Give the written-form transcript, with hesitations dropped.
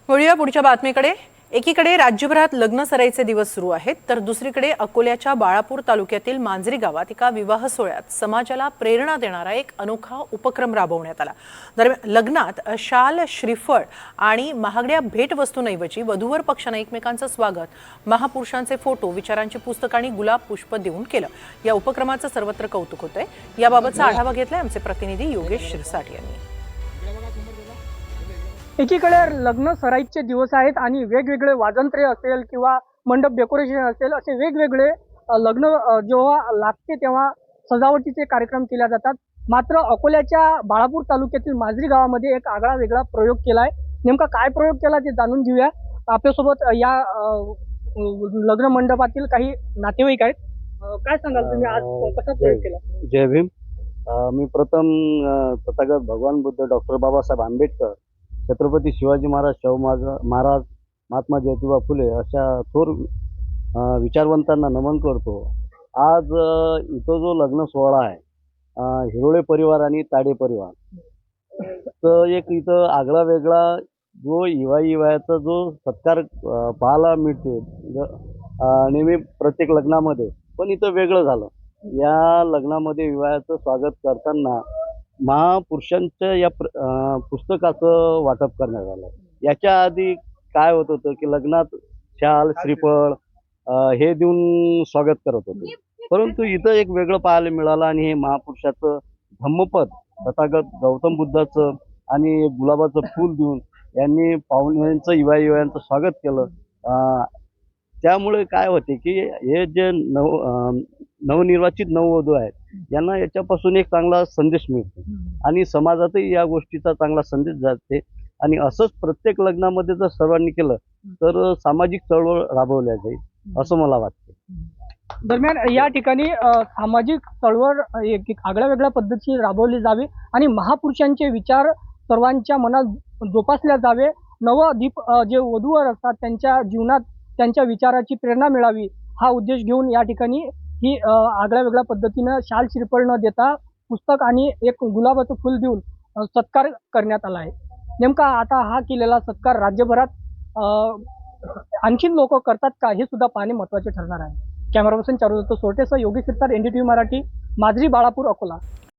वळूया पुढच्या बातमीकडे। एकीकडे राज्यभरात लग्न सराईचे दिवस सुरू आहेत, तर दुसरीकडे अकोल्याच्या बाळापूर तालुक्यातील मांजरी गावात एका विवाह सोहळ्यात समाजाला प्रेरणा देणारा एक अनोखा उपक्रम राबवण्यात आला। दरम्यान लग्नात शाल, श्रीफळ आणि महागड्या भेटवस्तूंऐवजी वधूवर पक्षाने एकमेकांचं स्वागत, महापुरुषांचे फोटो, विचारांची पुस्तकं आणि गुलाब पुष्प देऊन केलं। या उपक्रमाचं सर्वत्र कौतुक होतंय। याबाबतचा आढावा घेतलाय आमचे प्रतिनिधी योगेश शिरसाट यांनी। एकीकडे लग्न सराईचे दिवस आहेत आणि वेगवेगळे वाजंत्रे असेल किंवा मंडप डेकोरेशन असेल, असे वेगवेगळे लग्न जेव्हा लागते तेव्हा सजावटीचे कार्यक्रम केले जातात। मात्र अकोल्याच्या बाळापूर तालुक्यातील मांजरी गावामध्ये एक आगळा वेगळा प्रयोग केलाय। नेमका काय प्रयोग केला ते जाणून घेऊया। आपल्यासोबत या लग्न मंडपातील काही नातेवाईक आहेत। काय सांगाल तुम्ही, आज कसा प्रयोग केला? जय भीम। मी प्रथम तथागत भगवान बुद्ध, डॉक्टर बाबासाहेब आंबेडकर, छत्रपती शिवाजी महाराज, शाहू महाराज, महात्मा ज्योतिबा फुले अशा थोर विचारवंतांना नमन करतो। आज इथं जो लग्न सोहळा आहे, हिरोळे परिवार आणि ताडे परिवार, तर एक इथं आगळा वेगळा जो युवाचा जो सत्कार पाहायला मिळते नेहमी प्रत्येक लग्नामध्ये, पण इथं वेगळं झालं। या लग्नामध्ये विवाहाचं स्वागत करताना महापुरुषांच्या या पुस्तकाचं वाटप करण्यात आलं। याच्या आधी काय होत होतं की लग्नात शाल, श्रीफळ हे देऊन स्वागत करत होते, परंतु इथं एक वेगळं पाहायला मिळालं आणि हे महापुरुषाचं धम्मपद, तथागत गौतम बुद्धाचं आणि एक गुलाबाचं फूल देऊन यांनी पाहुण्यांचं युवायांचं स्वागत केलं। त्यामुळे काय होते की हे जे नवनिर्वाचित नववधू आहेत यांना याच्यापासून एक चांगला संदेश मिळतो आणि समाजातही या गोष्टीचा चांगला संदेश जाते। आणि असंच प्रत्येक लग्नामध्ये जर सर्वांनी केलं तर सामाजिक चळवळ राबवल्या जाईल असं मला वाटतं। दरम्यान या ठिकाणी सामाजिक चळवळ एक आगळ्या वेगळ्या पद्धतीने राबवली जावी आणि महापुरुषांचे विचार सर्वांच्या मनात जोपासल्या जावे। नवदीप जे वधूवर असतात त्यांच्या जीवनात त्यांच्या विचाराची प्रेरणा मिळावी, हा उद्देश घेऊन या ठिकाणी ही आगळ्या वेगळ्या पद्धतीनं शाल, श्रीफळ न देता पुस्तक आणि एक गुलाबाचं फूल देऊन सत्कार करण्यात आला आहे। नेमका आता हा केलेला सत्कार राज्यभरात आणखीन लोक करतात का, हे सुद्धा पाहणे महत्त्वाचे ठरणार आहे। कॅमेरा पर्सन चारुदत्त सोरटेसह योगेश शिरसाट, NDTV मराठी, मांजरी, बाळापूर, अकोला।